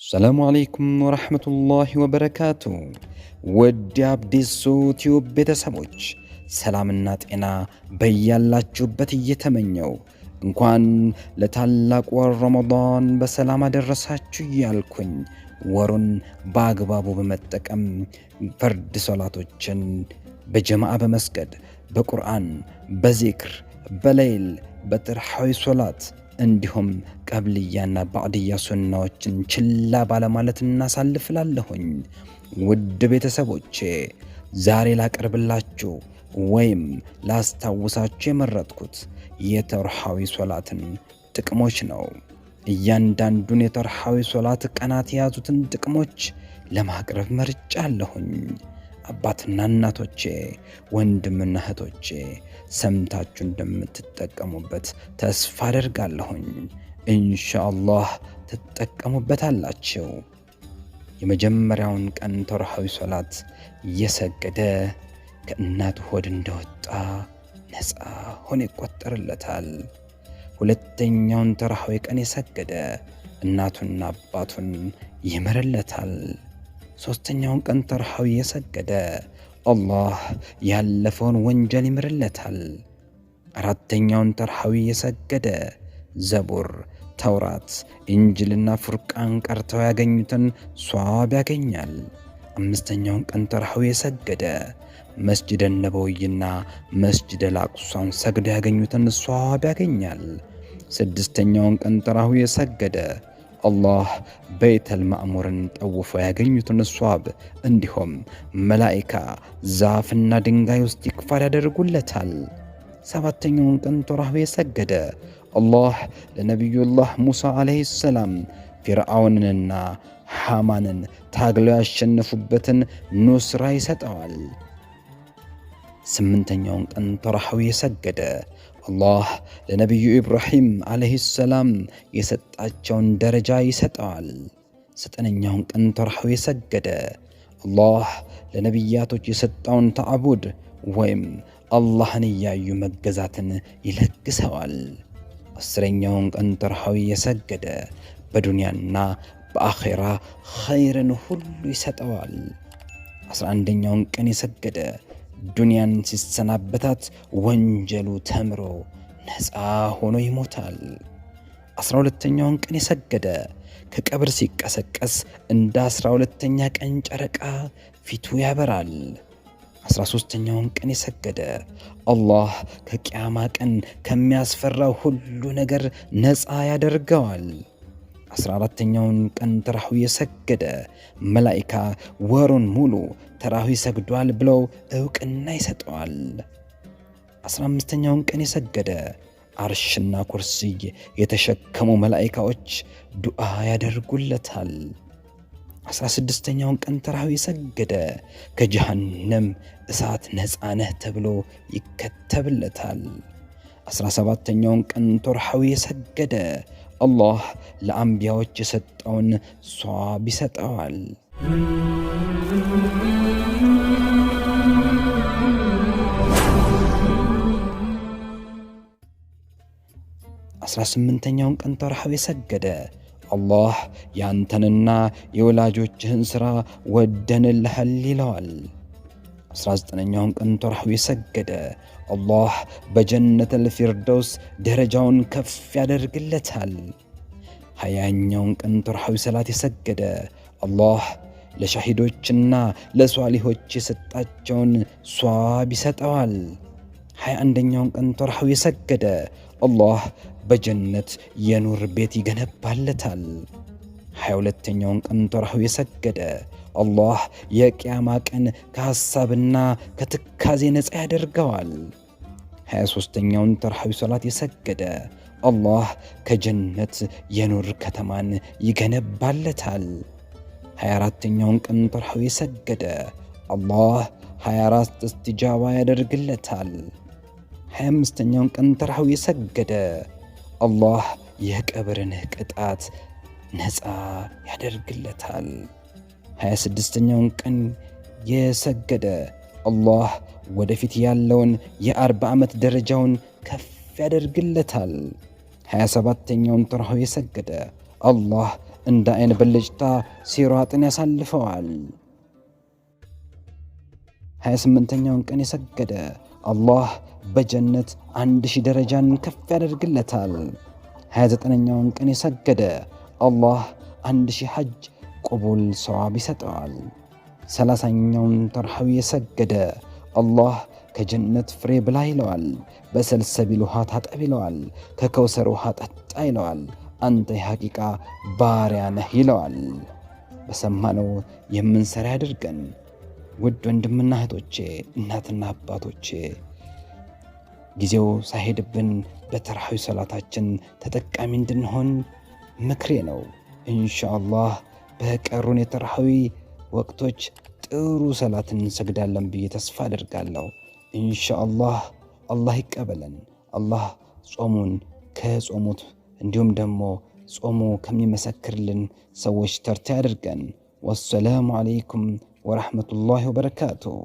السلام عليكم ورحمة الله وبركاته ውድ አዲሱ ቲዩብ ቤተሰቦች ሰላምና ጤና በያላችሁበት እየተመኘው እንኳን ለታላቁ ወር ረመዳን በሰላም አደረሳችሁ እያልኩኝ ወሩን በአግባቡ በመጠቀም ፈርድ ሶላቶችን በጀማዓ በመስገድ በቁርአን በዚክር በሌይል በተራዊህ ሶላት እንዲሁም ቀብልያና ባዕድያ ሱናዎችን ችላ ባለማለት እናሳልፍላለሁኝ። ውድ ቤተሰቦቼ ዛሬ ላቀርብላችሁ ወይም ላስታውሳችሁ የመረጥኩት የተራዊህ ሶላትን ጥቅሞች ነው። እያንዳንዱን የተራዊህ ሶላት ቀናት የያዙትን ጥቅሞች ለማቅረብ መርጫለሁኝ። አባትና እናቶቼ ወንድምና እህቶቼ ሰምታችሁ እንደምትጠቀሙበት ተስፋ አደርጋለሁኝ። ኢንሻአላህ ትጠቀሙበታላችሁ። የመጀመሪያውን ቀን ተራዊህ ሶላት የሰገደ ከእናቱ ሆድ እንደወጣ ነፃ ሆኖ ይቆጠርለታል። ሁለተኛውን ተራዊህ ቀን የሰገደ እናቱና አባቱን ይምርለታል። ሶስተኛውን ቀን ተራዊህ የሰገደ አላህ ያለፈውን ወንጀል ይምርለታል። አራተኛውን ተራዊህ የሰገደ ዘቡር፣ ተውራት፣ ኢንጅልና ፉርቃን ቀርተው ያገኙትን ሷዋብ ያገኛል። አምስተኛውን ቀን ተራዊህ የሰገደ መስጂደ ነበዊይና መስጂደ አልአቅሷን ሰግደው ያገኙትን ሷዋብ ያገኛል። ስድስተኛውን ቀን ተራዊህ የሰገደ አላህ ቤተል ማዕሙርን ጠውፎ ያገኙትን ሷዋብ እንዲሁም መላኢካ ዛፍና ድንጋይ ውስጥ ይክፋር ያደርጉለታል። ሰባተኛውን ቀን ተራዊህ የሰገደ አላህ ለነቢዩላህ ሙሳ ዓለይሂ ሰላም ፊርዓውንንና ሐማንን ታግለው ያሸነፉበትን ኑስራ ይሰጠዋል። ስምንተኛውን ቀን ተራዊህ የሰገደ አላህ ለነቢዩ ኢብራሂም ዓለይሂ ሰላም የሰጣቸውን ደረጃ ይሰጠዋል። ዘጠነኛውን ቀን ተራዊህ የሰገደ አላህ ለነቢያቶች የሰጠውን ተዕቡድ ወይም አላህን እያዩ መገዛትን ይለግሰዋል። አስረኛውን ቀን ተራዊህ የሰገደ በዱንያና በአኼራ ኸይርን ሁሉ ይሰጠዋል። 11ኛውን ቀን የሰገደ ዱንያን ሲሰናበታት ወንጀሉ ተምሮ ነፃ ሆኖ ይሞታል። 12ኛውን ቀን የሰገደ ከቀብር ሲቀሰቀስ እንደ 12ኛ ቀን ጨረቃ ፊቱ ያበራል። 13ኛውን ቀን የሰገደ አላህ ከቂያማ ቀን ከሚያስፈራው ሁሉ ነገር ነፃ ያደርገዋል። 14ኛውን ቀን ተራዊህ የሰገደ መላኢካ ወሩን ሙሉ ተራዊህ ሰግዷል ብለው ዕውቅና ይሰጠዋል። 15ኛውን ቀን የሰገደ አርሽና ኩርሲይ የተሸከሙ መላኢካዎች ዱዓ ያደርጉለታል። 16ኛውን ቀን ተራዊህ የሰገደ ከጀሃነም እሳት ነፃ ነህ ተብሎ ይከተብለታል። 17ኛውን ቀን ተራዊህ የሰገደ አላህ ለአንቢያዎች የሰጠውን ሷዋብ ይሰጠዋል። 18ኛውን ቀን ተራዊህ የሰገደ አላህ ያንተንና የወላጆችህን ሥራ ወደንልሃል ይለዋል። 19ኛውን ቀን ተራዊህ የሰገደ አላህ በጀነተል ፊርደውስ ደረጃውን ከፍ ያደርግለታል። 20ኛውን ቀን ተራዊህ ሰላት የሰገደ አላህ ለሻሂዶችና ለሷሊሆች የሰጣቸውን ሷዋብ ይሰጠዋል። 21ኛውን ቀን ተራዊህ የሰገደ አላህ በጀነት የኑር ቤት ይገነባለታል። 22ኛውን ቀን ተራዊህ የሰገደ አላህ የቂያማ ቀን ከሐሳብና ከትካዜ ነፃ ያደርገዋል። 23ኛውን ተራዊህ ሶላት የሰገደ አላህ ከጀነት የኑር ከተማን ይገነባለታል። 24ኛውን ቀን ተራዊህ የሰገደ አላህ 24 እስትጃባ ያደርግለታል። 25ኛውን ቀን ተራዊህ የሰገደ አላህ የቀብርን ቅጣት ነፃ ያደርግለታል። 26ኛውን ቀን የሰገደ አላህ ወደፊት ያለውን የ40 ዓመት ደረጃውን ከፍ ያደርግለታል። 27ኛውን ተራዊህ የሰገደ አላህ እንደ አይን ብልጭታ ሲሯጥን ያሳልፈዋል። 28ኛውን ቀን የሰገደ አላህ በጀነት 1000 ደረጃን ከፍ ያደርግለታል። 29ኛውን ቀን የሰገደ አላህ 1000 ሐጅ ቁቡል ሰዋብ ይሰጠዋል። 30ኛውን ተርሐዊ የሰገደ አላህ ከጀነት ፍሬ ብላ ይለዋል። በሰልሰቢል ውሃ ታጠብ ይለዋል። ከከውሰር ውሃ ጠጣ ይለዋል። አንተ የሐቂቃ ባሪያ ነህ ይለዋል። በሰማነው የምንሰራ ያድርገን። ውድ ወንድምና እህቶቼ፣ እናትና አባቶቼ፣ ጊዜው ሳይሄድብን በተርሐዊ ሰላታችን ተጠቃሚ እንድንሆን ምክሬ ነው። ኢንሻአላህ በቀሩን የተርሐዊ ወቅቶች ጥሩ ሰላትን እንሰግዳለን ብዬ ተስፋ አደርጋለሁ። ኢንሻአላህ አላህ ይቀበለን። አላህ ጾሙን ከጾሙት እንዲሁም ደግሞ ጾሙ ከሚመሰክርልን ሰዎች ተርታ ያድርገን። ወሰላሙ ዓለይኩም ወረሕመቱላሂ ወበረካቱሁ።